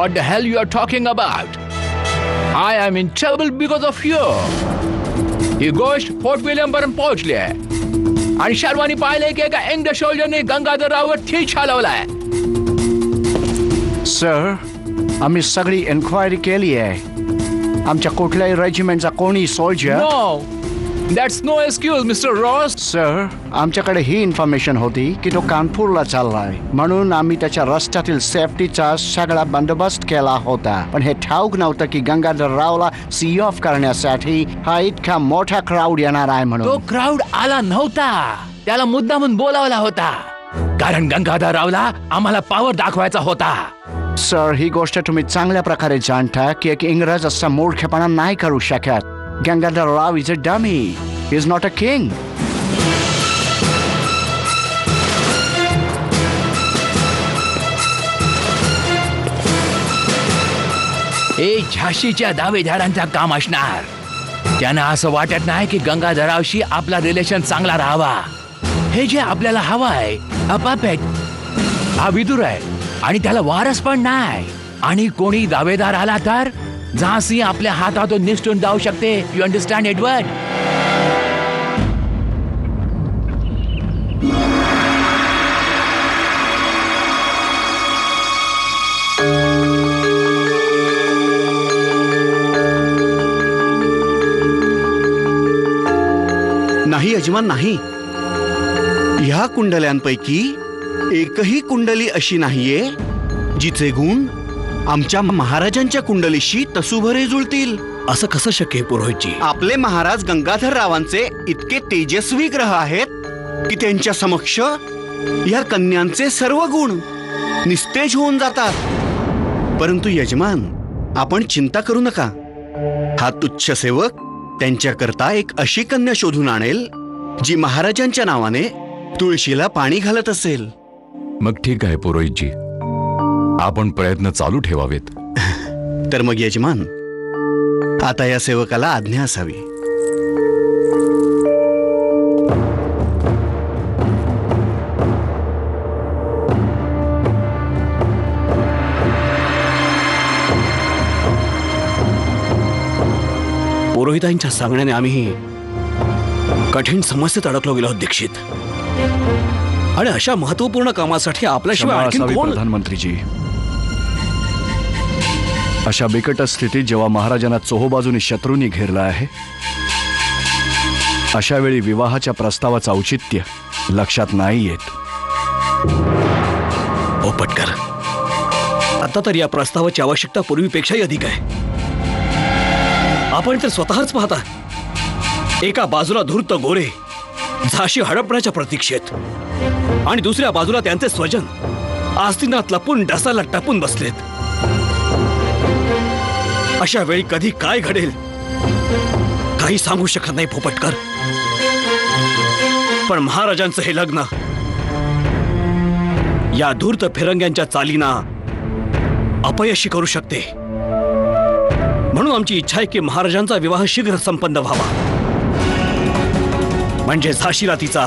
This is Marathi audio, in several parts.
What the hell you are talking about? I am in trouble because of you. ही गोष्ट फोर्ट विलियम पर्यंत पोहोचली आहे आणि सर्वांनी पाहिलंय की एका इंग्लिश सोल्जरने गंगाधरराववर ठीक चालवलाय. सर, आम्ही सगळी एन्क्वायरी केली आहे. आमच्या कुठल्याही रेजिमेंटचा कोणी soldier. No, that's no excuse, Mr. Ross. Sir, आमच्याकडे ही इन्फॉर्मेशन होती की तो कानपूरला चाललाय, म्हणून आम्ही त्याच्या रस्त्यातील सेफ्टीचा सगळा बंदोबस्त केला होता. पण हे ठाऊक नव्हतं की गंगाधररावला सी ऑफ करण्यासाठी हा इतका मोठा क्राऊड येणार आहे म्हणून. तो क्राऊड आला नव्हता, त्याला मुद्दामून बोलावला होता, कारण गंगाधररावला आम्हाला पॉवर दाखवायचा होता. सर, ही गोष्ट तुम्ही चांगल्या प्रकारे जाणता की एक इंग्रज असा मूर्खपणा नाही करू शकत. Gangadharrao is a dummy, is not a king. हे झाशीच्या दावेदारांचा काम असणार. त्यांना असं वाटत नाही की गंगाधररावशी आपला रिलेशन चांगला राहावा. हे जे आपल्याला हवं आहे हा परफेक्ट, हा विदुर आहे आणि त्याला वारस पण नाही. आणि कोणी दावेदार आला तर झाशी आपल्या हातातून निसटून जाऊ शकते. You understand Edward? नाही यजमान, नाही. ह्या कुंडल्यांपैकी एकही कुंडली अशी नाहीये जिचे गुण आमच्या महाराजांच्या कुंडलीशी तसूभरे जुळतील. असं कसं शक्य आहे पुरोहितजी? आपले महाराज गंगाधररावांचे इतके तेजस्वी ग्रह आहेत की त्यांच्या समक्ष या कन्यांचे सर्व गुण निस्तेज होऊन जातात. परंतु यजमान, आपण चिंता करू नका. हा तुच्छ सेवक त्यांच्याकरता एक अशी कन्या शोधून आणेल जी महाराजांच्या नावाने तुळशीला पाणी घालत असेल. मग ठीक आहे पुरोहितजी, आपण प्रयत्न चालू ठेवावेत. तर मग यजमान, आता या सेवकाला आज्ञा असावी. पुरोहितांच्या सांगण्याने आम्ही कठीण समस्येत अडकलो गेलो आहोत दीक्षित. आणि अशा महत्वपूर्ण कामासाठी आपल्याशिवाय आणखी कोण? प्रधानमंत्रीजी, अशा बिकट स्थितीत जेव्हा महाराजांना चोहोबाजूनी शत्रूंनी घेरलं आहे, अशा वेळी विवाहाच्या प्रस्तावाचं औचित्य लक्षात नाही येत. ओ पटकर, आता तर या प्रस्तावाची आवश्यकता पूर्वीपेक्षाही अधिक आहे. आपण तर स्वतःच पाहता, एका बाजूला धूर्त गोरे झाशी हडपण्याच्या प्रतीक्षेत आणि दुसऱ्या बाजूला त्यांचे स्वजन आस्तिनात लपून ढसाला टपून बसलेत. अशा वेळी कधी काय घडेल काही सांगू शकत नाही पोपटकर. पण महाराजांचं हे लग्न या धूर्त फिरंग्यांच्या चालीना अपयशी करू शकते. म्हणून आमची इच्छा आहे की महाराजांचा विवाह शीघ्र संपन्न व्हावा, म्हणजे झाशीला तिचा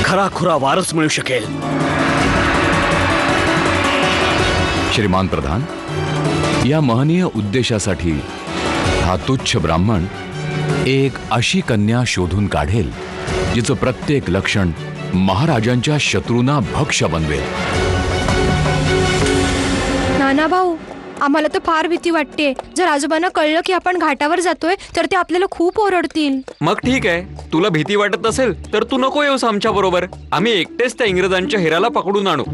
खराखुरा वारस मिळू शकेल. श्रीमान प्रधान, या महनीय उद्देशासाठी हा तुच्छ ब्राह्मण एक अशी कन्या शोधून काढेल जिचं प्रत्येक लक्षण महाराजांच्या शत्रूंना भक्ष्य बनवेल. नाना भाऊ, आम्हाला तर फार भीती वाटते. जर आजोबांना कळलं की आपण घाटावर जातोय तर ते आपल्याला खूप ओरडतील. मग ठीक आहे, तुला भीती वाटत असेल तर तू नको येऊस आमच्या बरोबर. आम्ही एकटेच त्या इंग्रजांच्या हेराला पकडून आणू.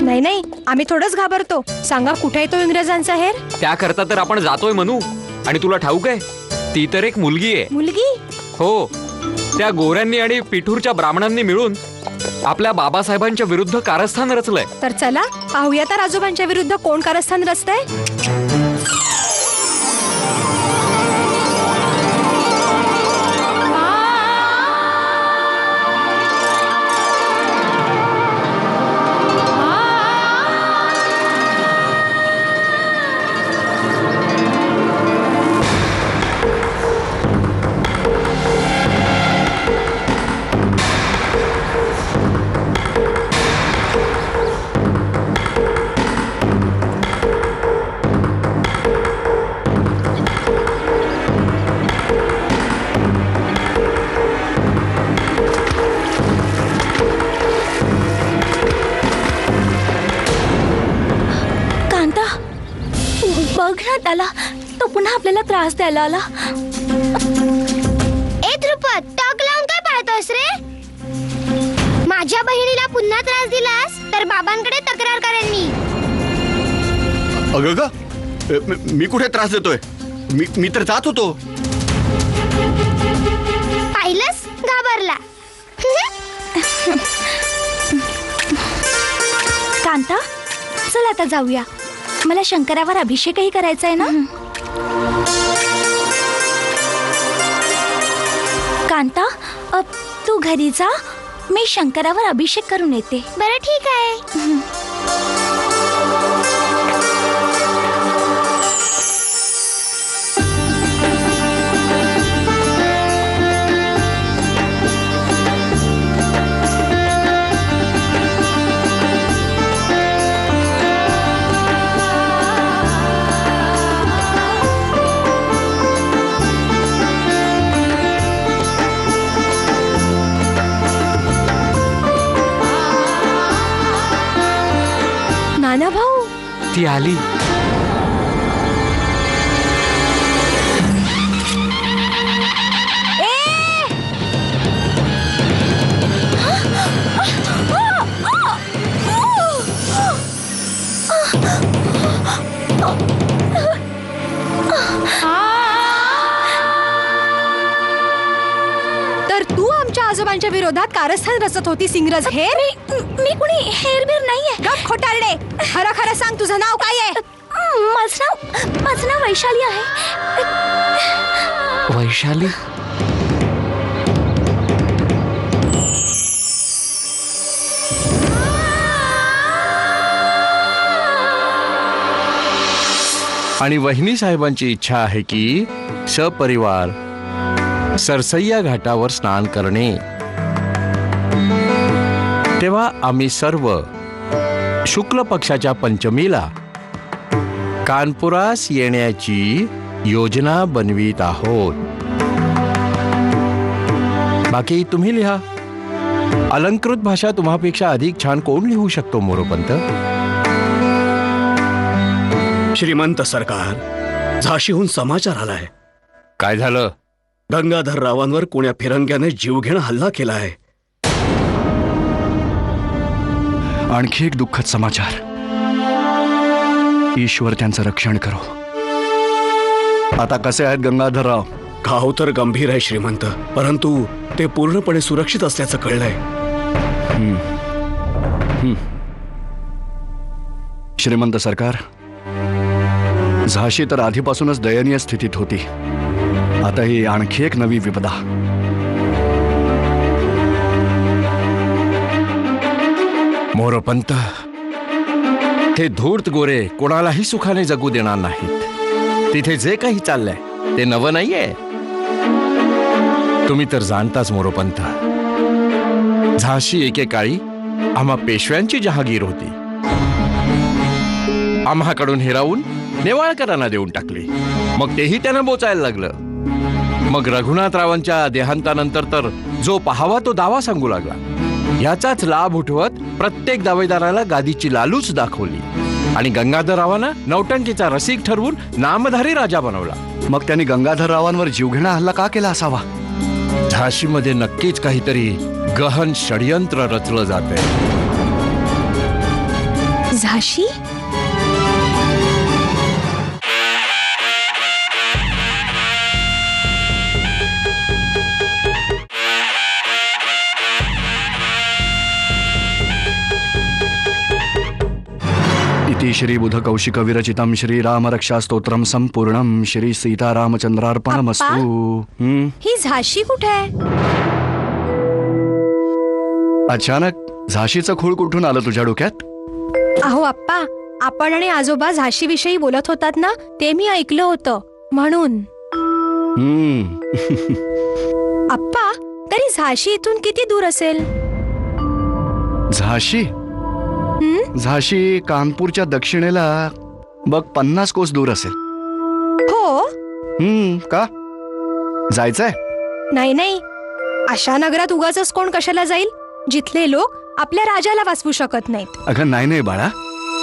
नाही नाही, आम्ही थोडंच घाबरतो. सांगा, कुठे आहे तो इंग्रजांचा हेर? त्याकरता तर आपण जातोय म्हणू. आणि तुला ठाऊक आहे, ती तर एक मुलगी आहे. मुलगी? हो, त्या गोऱ्यांनी आणि पिठूरच्या ब्राह्मणांनी मिळून आपल्या बाबासाहेबांच्या विरुद्ध कारस्थान रचलंय. तर चला पाहूया तर आजोबांच्या विरुद्ध कोण कारस्थान रचतंय. आला तो पुन्हा आपल्याला त्रास द्यायला आला. ए ध्रुपद, टॉक लावून काय पाहतोस रे? माझ्या बहिणीला पुन्हा त्रास दिलास तर बाबांकडे तक्रार करेन मी. अगं ग, मी कुठे त्रास देतोय? मी तर जात होतो. पाहिलंस, घाबरला. कांता, चल आता जाऊया. मला शंकरावर अभिषेकही करायचा आहे ना. कांता, तू घरी जा, मी शंकरावर अभिषेक करून येते. बरं, ठीक आहे. नाना भाऊ, ती आली. तर तू आमच्या आजोबांच्या विरोधात कारस्थान रचत होती इंग्रज हेर. मी कुणी हेरबीर नाहीये. गप खोटारडे, खरं खरं सांग, तुझं नाव काय आहे? माझं नाव वैशाली आहे. वैशाली? आणि वहिनी साहेबांची इच्छा आहे की सपरिवार सरसय्या घाटावर स्नान करणे. तेव्हा आम्ही सर्व शुक्ल पक्षाच्या पंचमीला कानपुरास येण्याची योजना बनवीत आहोत. बाकी तुम्ही लिहा. अलंकृत भाषा तुम्हापेक्षा अधिक छान कोण लिहू शकतो मोरोपंत? श्रीमंत सरकार, झाशीहून समाचार आलाय. काय झालं? गंगाधर रावांवर कोण्या फिरंग्याने जीवघेणा हल्ला केला आहे. आणखी एक दुःखद समाचार. ईश्वर त्यांचं रक्षण करो. आता कसे आहेत गंगाधरराव? घाव तर गंभीर आहे श्रीमंत, परंतु ते पूर्णपणे सुरक्षित असल्याचं कळलंय. श्रीमंत सरकार, झाशी तर आधीपासूनच दयनीय स्थितीत होती. आता ही आणखी एक नवी विपदा. मोरोपंत, हे धूर्त गोरे कोणालाही सुखाने जगू देणार नाहीत. तिथे जे काही चाललंय ते नवं नाहीये. तुम्ही तर जाणताच मोरोपंत, झाशी एकेकाळी आम्हा पेशव्यांची जहागीर होती. आम्हाकडून हिरावून नेवाळकरांना देऊन टाकली. मग तेही त्यांना बोचायला लागलं. मग रघुनाथरावांच्या देहांतानंतर तर जो पाहावा तो दावा सांगू लागला. याचाच लाभ उठवत प्रत्येक दावेदाराला गादीची लालूच दाखवली आणि गंगाधररावांना नौटंकीचा रसिक ठरवून नामधारी राजा बनवला. मग त्यांनी गंगाधररावांवर जीवघेणा हल्ला का केला असावा? झाशीमध्ये नक्कीच काहीतरी गहन षडयंत्र रचलं जाते. झाशी? इति श्री बुध कौशिक विरचितम श्री राम रक्षा स्तोत्रम संपूर्णम श्री सीतारामचंद्रार्पणमस्तु. ही झाशी कुठे आहे? अचानक झाशीचं खूळ कुठून आलं तुझ्या डोक्यात? अहो आप्पा, आपण आणि आजोबा झाशीविषयी बोलत होतात ना, ते मी ऐकलं होतं म्हणून. आप्पा, तरी झाशी इथून किती दूर असेल? झाशी? झाशी कानपूरच्या दक्षिणेला बघ 50 कोस दूर असेल. हो? का जायचंय? नाही, अशा नगरात उगाचच कोण कशाला जाईल जिथले लोक आपल्या राजाला वाचवू शकत नाहीत. अगं नाही बाळा,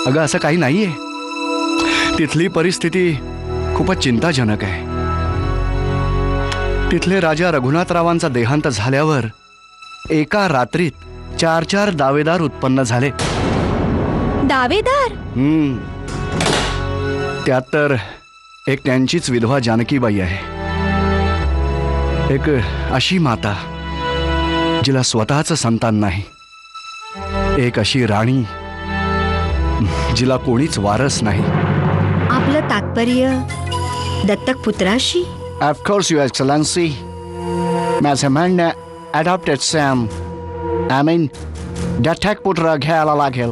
अगं असं काही नाहीये. तिथली परिस्थिती खूपच चिंताजनक आहे. तिथले राजा रघुनाथरावांचा देहांत झाल्यावर एका रात्रीत 4 दावेदार उत्पन्न झाले. दावेदार? त्यात तर एक त्यांचीच विधवा जानकीबाई आहे. एक अशी माता जिला स्वतःचं संतान नाही. एक अशी राणी जिला कोणीच वारस नाही. आपलं तात्पर्य दत्तक पुत्राशी? Of course your excellency. माझं म्हणणं अडॉप्टेड सॅम दत्तक पुत्र घ्यायला लागेल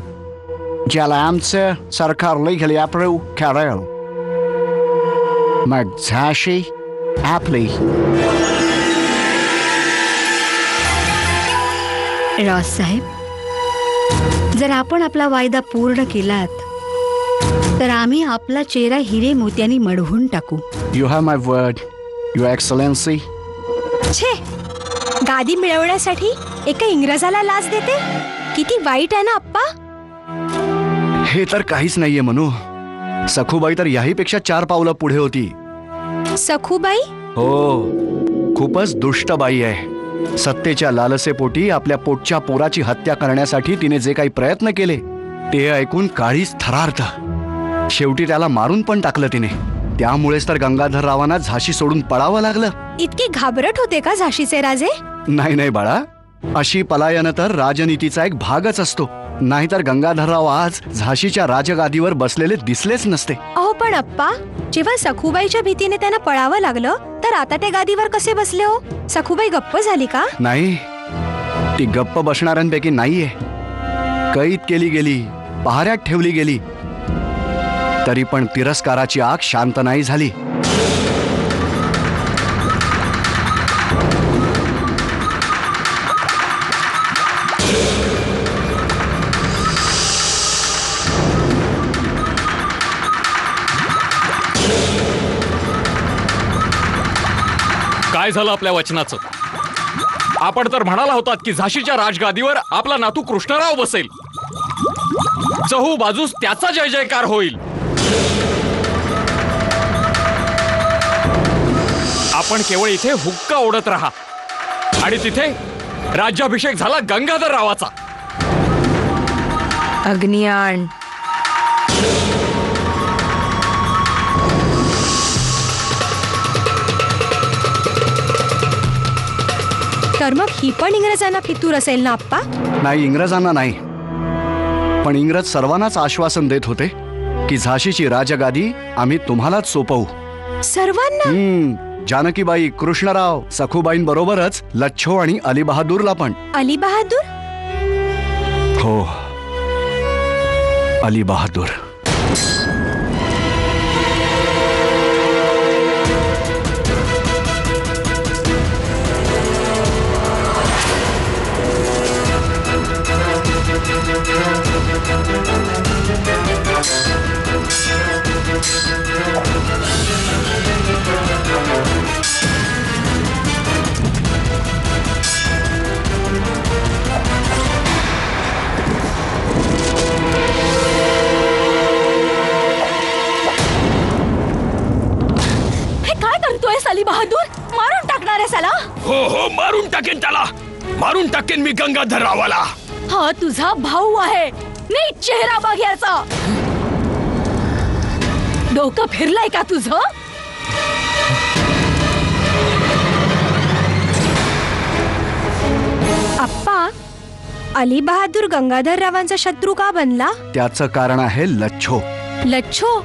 ज्याला आमचं सरकार लिगली अप्रूव्ह करेल. मग झाशी आपली. रावसाहेब, जर आपण आपला वायदा पूर्ण केलात तर आम्ही आपला चेहरा हिरे मोत्यांनी मढवून टाकू. You have my word your excellency. छे, गादी मिळवण्यासाठी एका इंग्रजाला लाच देते. किती वाईट आहे ना अप्पा. हे तर काहीच नाहीये मनू. सखूबाई तर याहीपेक्षा 4 पावलं पुढे होती. सखूबाई? हो, खूपच दुष्ट बाई आहे. सत्तेच्या लालसेपोटी आपल्या पोटच्या पोराची हत्या करण्यासाठी तिने जे काही प्रयत्न केले ते ऐकून काळीच थरारत. शेवटी त्याला मारून पण टाकलं तिने. त्यामुळेच तर गंगाधररावांना झाशी सोडून पळावं लागलं. इतके घाबरट होते का झाशीचे राजे? नाही नाही बाळा, अशी पलायन तर राजनीतीचा एक भागच असतो. नाहीतर गंगाधरराव आज झाशीच्या राजगादीवर बसलेले दिसलेच नसते. अहो पण अप्पा, जेव्हा सखूबाईच्या भीतीने त्यांना पळावं लागलं तर आता ते गादीवर कसे बसले हो? सखूबाई गप्प झाली का? नाही, ती गप्प बसणाऱ्यांपैकी नाहीये. कैद केली गेली, पहाऱ्यात ठेवली गेली, तरी पण तिरस्काराची आग शांत नाही झाली. काय झालं आपल्या वचनाचं? आपण तर म्हणाला होतात की झाशीच्या राजगादीवर आपला नातू कृष्णराव बसेल. चहू बाजूस त्याचा जय जयकार होईल. आपण केवळ इथे हुक्का ओढत राहा आणि तिथे राज्याभिषेक झाला गंगाधररावाचा. अग्नियाण. तर मग ही पण इंग्रजांना फितूर असेल ना अप्पा? नाही, इंग्रजांना नाही, पण इंग्रज सर्वांनाच आश्वासन देत होते की झाशीची राजगादी आम्ही तुम्हालाच सोपवू. सर्वांना? जानकीबाई, कृष्णराव, सखूबाईंबरोबरच लच्छो आणि अली बहादूरला पण. अली बहादूर? हो, अली बहादूर. अली बहादूर, मारून टाकणार आहे साला? हो हो, मारून टाकेन त्याला. मारून टाकेन मी गंगाधररावाला. हा तुझा भाऊ आहे. नीट चेहरा बघ याचा. डोकं फिरलंय का तुझं? अप्पा, अली बहादूर गंगाधररावांचा शत्रू का बनला? त्याचं कारण आहे लच्छो. लच्छो?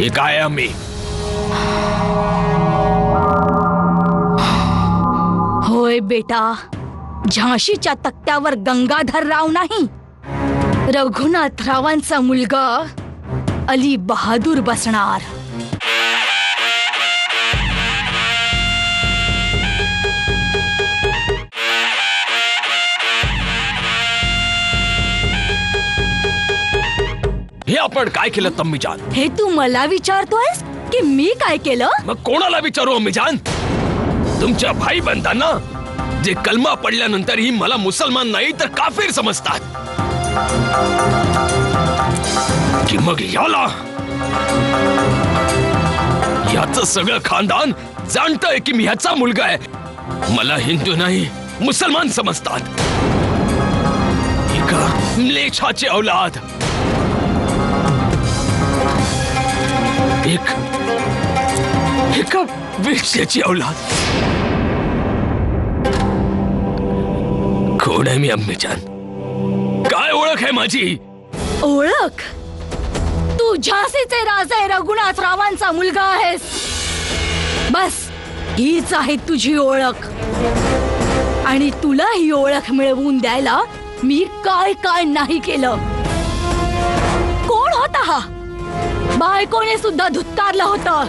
ठीक आहे आम्ही. होय बेटा, झाशीच्या तक्त्यावर गंगाधरराव नाही, रघुनाथरावांचा मुलगा अली बहादूर बसणार. हे आपण काय केलं तम्मीजान? हे तू मला विचारतोयस की मी काय केलं? मग कोणाला विचारू अम्मीजान? तुमच्या भाई बंधांना, जे कलमा पडल्यानंतरही मला मुसलमान नाही तर काफिर समजतात. की मग याचं सगळं खानदान जाणतंय की मी ह्याचा मुलगा आहे. मला हिंदू नाही मुसलमान समजतात. एका म्लेच्छाची औलाद, एका वेश्याची औलाद. कोण आहे मी अम्मीजान? काय ओळख आहे माझी? ओळख? तू झाशीचे राजे रघुनाथरावांचा मुलगा आहेस. बस हीच आहे तुझी ओळख. आणि तुला ही ओळख मिळवून द्यायला मी काय काय नाही केलं. कोण होता हा? बायकोने सुद्धा धुत्कारलं होतं.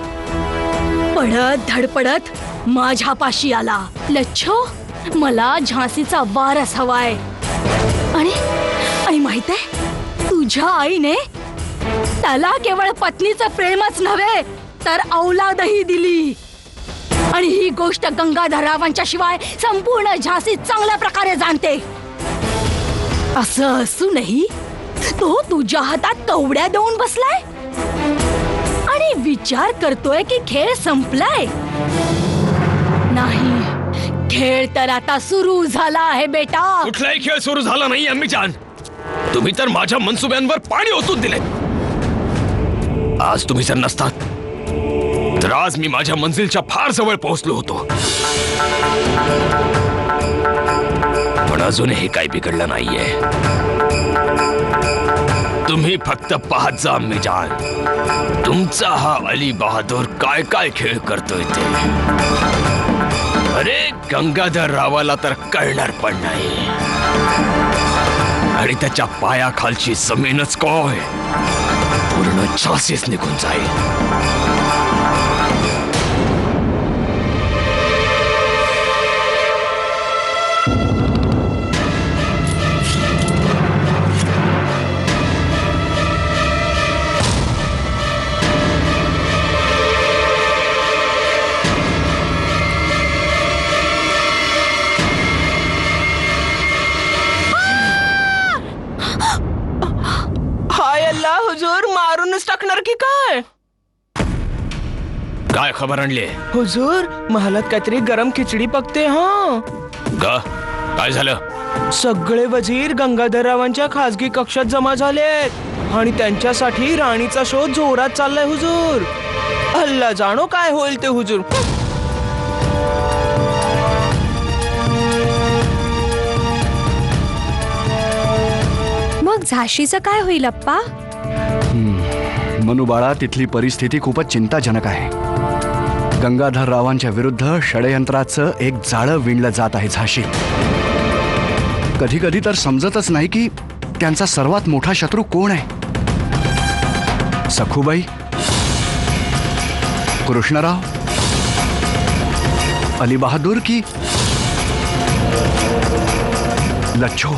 पडत धडपडत माझ्यापाशी आला. लच्छो, मला झाशीचा वारस हवाय. आणि माहित आहे, तुझ्या आईने त्याला केवळ पत्नीचं प्रेमच नव्हे तर औलादही दिली. आणि ही गोष्ट गंगाधररावांच्या शिवाय संपूर्ण झाशी चांगल्या प्रकारे जाणते. असं असूनही तो तुझ्या हातात कवड्या देऊन बसलाय आणि विचार करतोय की खेळ संपलाय. नाही, खेळ तर आता सुरू झाला आहे बेटा. कुठलाही खेळ सुरू झाला नाही अम्मीजान. तुम्ही तर माझ्या मनसुब्यांवर पाणी ओतून दिले. आज तुम्ही जर नसतात तर आज मी माझ्या मंजिलच्या फार जवळ पोहोचलो होतो. पण अजूनही काही बिघडलं नाहीये. तुम्ही फक्त पाहत जा अम्मीजान, तुमचा हा अली बहादूर काय काय खेळ करतोय ते. अरे गंगाधर रावाला तर कळणार पण नाही. आणि त्याच्या पायाखालची जमीनच काय पूर्ण झाशीच निघून जाईल. हुजूर, मारूनच टाकणार की काय? काय खबर आणली? हुजूर, महालात काहीतरी गरम खिचडी पकते. हा काय झालं? सगळे वजीर गंगाधररावांच्या खासगी कक्षात जमा झालेत आणि त्यांच्यासाठी राणीचा शोध जोरात चाललाय हुजूर. अल्ला जाणो काय होईल ते हुजूर. मग झाशीचं काय होईल अप्पा? मनुबाळा, तिथली परिस्थिती खूपच चिंताजनक आहे. गंगाधररावांच्या विरुद्ध षडयंत्राचं एक जाळं विणलं जात आहे झाशी. कधी कधी तर समजतच नाही की त्यांचा सर्वात मोठा शत्रू कोण आहे. सखूबाई, कृष्णराव, अली बहादूर की लच्छो.